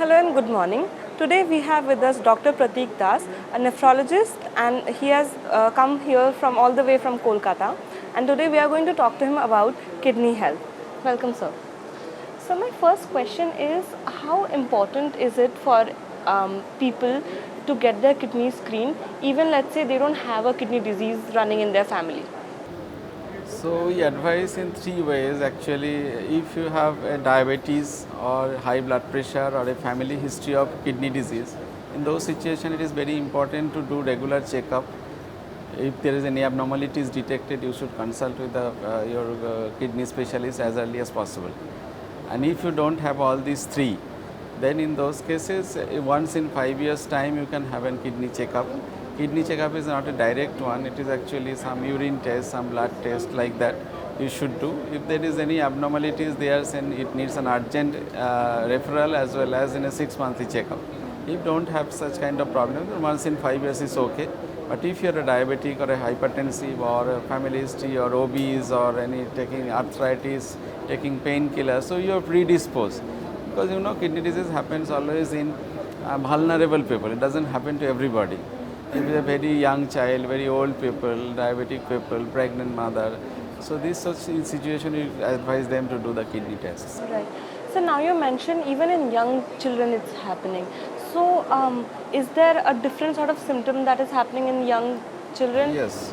Hello and good morning. Today we have with us Dr. Prateek Das, a nephrologist, and he has come here from all the way from Kolkata. And today we are going to talk to him about kidney health. Welcome, sir. So my first question is, how important is it for people to get their kidneys screened, even let's say they don't have a kidney disease running in their family? So we advise in three ways actually. If you have a diabetes or high blood pressure or a family history of kidney disease, in those situations it is very important to do regular checkup. If there is any abnormalities detected, you should consult with your kidney specialist as early as possible. And if you don't have all these three, then in those cases, once in 5 years time you can have a kidney checkup. Kidney checkup is not a direct one, it is actually some urine test, some blood test like that you should do. If there is any abnormalities there, then it needs an urgent referral as well as in a 6-monthly checkup. If you don't have such kind of problem, then once in 5 years is okay. But if you are a diabetic or a hypertensive or a family history or obese or any taking arthritis, taking painkiller, so you are predisposed. Because you know kidney disease happens always in vulnerable people, it doesn't happen to everybody. If it's a very young child, very old people, diabetic people, pregnant mother, so this such situation you advise them to do the kidney tests. Right. So now you mentioned even in young children it's happening. So is there a different sort of symptom that is happening in young children? Yes.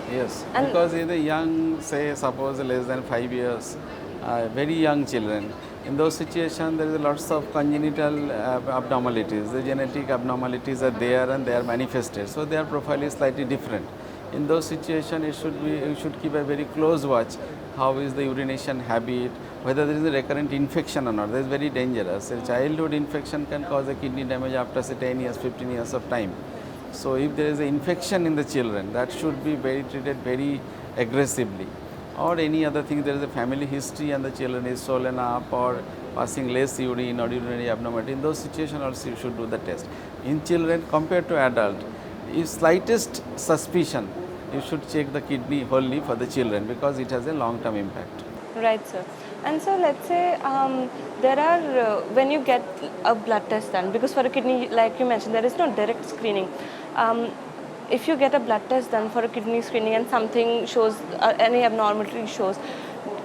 And Because in the young, say suppose less than 5 years, very young children, in those situations there is lots of congenital abnormalities. The genetic abnormalities are there and they are manifested. So their profile is slightly different. In those situations, you should keep a very close watch. How is the urination habit? Whether there is a recurrent infection or not. That is very dangerous. A childhood infection can cause a kidney damage after say 10 years, 15 years of time. So if there is an infection in the children, that should be treated very aggressively. Or any other thing, there is a family history and the children is swollen up or passing less urine or urinary abnormality. In those situations also you should do the test. In children compared to adult, if slightest suspicion, you should check the kidney wholly for the children because it has a long-term impact. right, sir. And so let's say there are when you get a blood test done, because for a kidney, like you mentioned, there is no direct screening. If you get a blood test done for a kidney screening and something shows, any abnormality shows,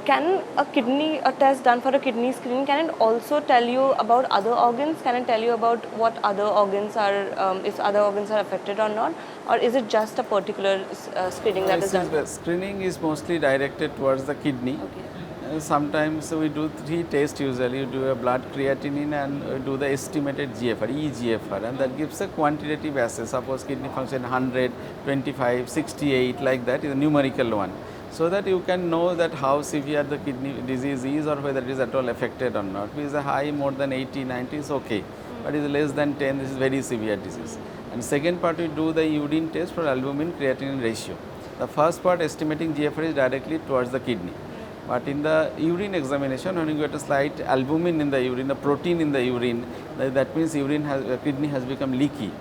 can a test done for a kidney screening, can it also tell you about other organs? Can it tell you about what other organs are, if other organs are affected or not? Or is it just a particular screening that is done? Screening is mostly directed towards the kidney. Okay. Sometimes we do 3 tests usually. You do a blood creatinine and do the estimated GFR, eGFR, and that gives a quantitative assay. Suppose kidney function 100, 25, 68 like that is a numerical one. So that you can know that how severe the kidney disease is or whether it is at all affected or not. If it is a high more than 80, 90 is okay, but it is less than 10, this is very severe disease. And second part we do the urine test for albumin-creatinine ratio. The first part estimating GFR is directly towards the kidney. But in the urine examination, when you get a slight albumin in the urine, a protein in the urine, that means kidney has become leaky.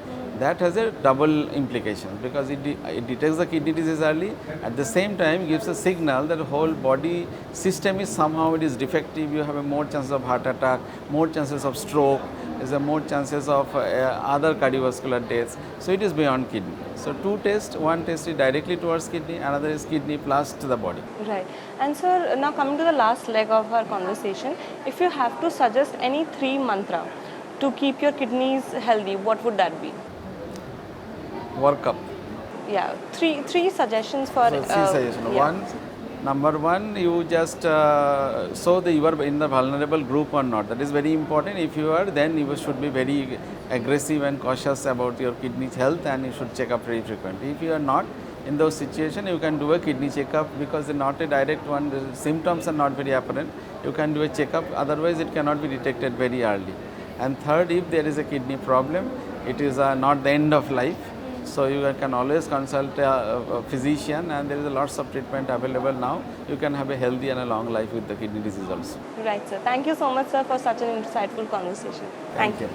That has a double implication because it detects the kidney disease early, at the same time gives a signal that the whole body system is somehow it is defective. You have a more chances of heart attack, more chances of stroke, is a more chances of other cardiovascular deaths. So it is beyond kidney. So 2 tests, one test is directly towards kidney, another is kidney plus to the body. Right. And sir, now coming to the last leg of our conversation, if you have to suggest any 3 mantra to keep your kidneys healthy, what would that be? Workup. Yeah, three suggestions for. So 3 suggestions. Yeah. Number one, you just so that you are in the vulnerable group or not. That is very important. If you are, then you should be very aggressive and cautious about your kidney health, and you should check up very frequently. If you are not in those situations, you can do a kidney checkup because it's not a direct one. The symptoms are not very apparent. You can do a checkup. Otherwise, it cannot be detected very early. And third, if there is a kidney problem, it is not the end of life. So you can always consult a physician, and there is lots of treatment available now. You can have a healthy and a long life with the kidney disease also. Right, sir. Thank you so much, sir, for such an insightful conversation. Thank you.